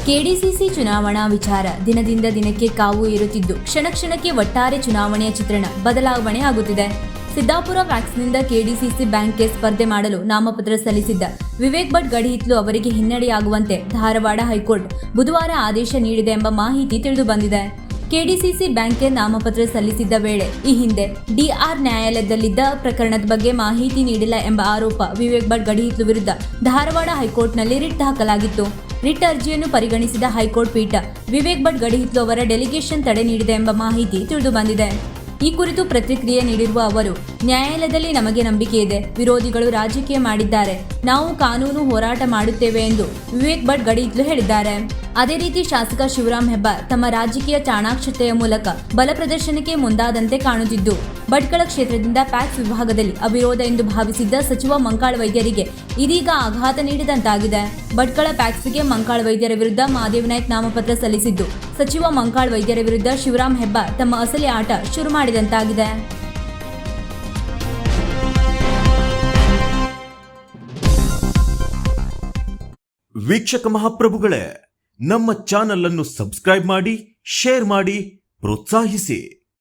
KDCC ಚುನಾವಣಾ ವಿಚಾರ ದಿನದಿಂದ ದಿನಕ್ಕೆ ಕಾವು ಏರುತ್ತಿದ್ದು ಕ್ಷಣ ಕ್ಷಣಕ್ಕೆ ಒಟ್ಟಾರೆ ಚುನಾವಣೆಯ ಚಿತ್ರಣ ಬದಲಾವಣೆ ಆಗುತ್ತಿದೆ. ಸಿದ್ದಾಪುರ ವ್ಯಾಕ್ಸ್ನಿಂದ ಕೆಡಿಸಿಸಿ ಬ್ಯಾಂಕ್ಗೆ ಸ್ಪರ್ಧೆ ಮಾಡಲು ನಾಮಪತ್ರ ಸಲ್ಲಿಸಿದ್ದ ವಿವೇಕ್ ಭಟ್ ಗಡಿಹಿತ್ಲು ಅವರಿಗೆ ಹಿನ್ನಡೆಯಾಗುವಂತೆ ಧಾರವಾಡ ಹೈಕೋರ್ಟ್ ಬುಧವಾರ ಆದೇಶ ನೀಡಿದೆ ಎಂಬ ಮಾಹಿತಿ ತಿಳಿದು ಬಂದಿದೆ. ಕೆಡಿಸಿಸಿ ಬ್ಯಾಂಕ್ಗೆ ನಾಮಪತ್ರ ಸಲ್ಲಿಸಿದ್ದ ವೇಳೆ ಈ ಹಿಂದೆ ಡಿಆರ್ ನ್ಯಾಯಾಲಯದಲ್ಲಿದ್ದ ಪ್ರಕರಣದ ಬಗ್ಗೆ ಮಾಹಿತಿ ನೀಡಿಲ್ಲ ಎಂಬ ಆರೋಪ ವಿವೇಕ್ ಭಟ್ ಗಡಿಹಿತ್ಲು ವಿರುದ್ಧ ಧಾರವಾಡ ಹೈಕೋರ್ಟ್ನಲ್ಲಿ ರಿಟ್ ಹಾಕಲಾಗಿತ್ತು. ರಿಟ್ ಅರ್ಜಿಯನ್ನು ಪರಿಗಣಿಸಿದ ಹೈಕೋರ್ಟ್ ಪೀಠ ವಿವೇಕ್ ಭಟ್ ಗಡಿಹಿತ್ಲು ಅವರ ಡೆಲಿಗೇಷನ್ ತಡೆ ನೀಡಿದೆ ಎಂಬ ಮಾಹಿತಿ ತಿಳಿದು ಬಂದಿದೆ. ಈ ಕುರಿತು ಪ್ರತಿಕ್ರಿಯೆ ನೀಡಿರುವ ಅವರು, ನ್ಯಾಯಾಲಯದಲ್ಲಿ ನಮಗೆ ನಂಬಿಕೆ ಇದೆ. ವಿರೋಧಿಗಳು ರಾಜಕೀಯ ಮಾಡಿದ್ದಾರೆ. ನಾವು ಕಾನೂನು ಹೋರಾಟ ಮಾಡುತ್ತೇವೆ ಎಂದು ವಿವೇಕ್ ಭಟ್ ಗಡಿಹಿತ್ಲು ಹೇಳಿದ್ದಾರೆ. ಅದೇ ರೀತಿ ಶಾಸಕ ಶಿವರಾಮ್ ಹೆಬ್ಬಾರ್ ತಮ್ಮ ರಾಜಕೀಯ ಚಾಣಾಕ್ಷತೆಯ ಮೂಲಕ ಬಲ ಪ್ರದರ್ಶನಕ್ಕೆ ಮುಂದಾದಂತೆ ಕಾಣುತ್ತಿದ್ದು, ಭಟ್ಕಳ ಕ್ಷೇತ್ರದಿಂದ ಪ್ಯಾಕ್ಸ್ ವಿಭಾಗದಲ್ಲಿ ಅವಿರೋಧ ಎಂದು ಭಾವಿಸಿದ್ದ ಸಚಿವ ಮಂಕಾಳ ವೈದ್ಯರಿಗೆ ಇದೀಗ ಆಘಾತ ನೀಡಿದಂತಾಗಿದೆ. ಭಟ್ಕಳ ಪ್ಯಾಕ್ಸ್ಗೆ ಮಂಕಾಳ ವೈದ್ಯರ ವಿರುದ್ಧ ಮಹಾದೇವ್ ನಾಯ್ಕ್ ನಾಮಪತ್ರ ಸಲ್ಲಿಸಿದ್ದು, ಸಚಿವ ಮಂಕಾಳ ವೈದ್ಯರ ವಿರುದ್ಧ ಶಿವರಾಮ್ ಹೆಬ್ಬಾರ್ ತಮ್ಮ ಅಸಲಿ ಆಟ ಶುರು ಮಾಡಿದಂತಾಗಿದೆ. ವೀಕ್ಷಕ ಮಹಾಪ್ರಭುಗಳೇ, ನಮ್ಮ ಚಾನಲ್ ಅನ್ನು ಸಬ್ಸ್ಕ್ರೈಬ್ ಮಾಡಿ, ಶೇರ್ ಮಾಡಿ, ಪ್ರೋತ್ಸಾಹಿಸಿ.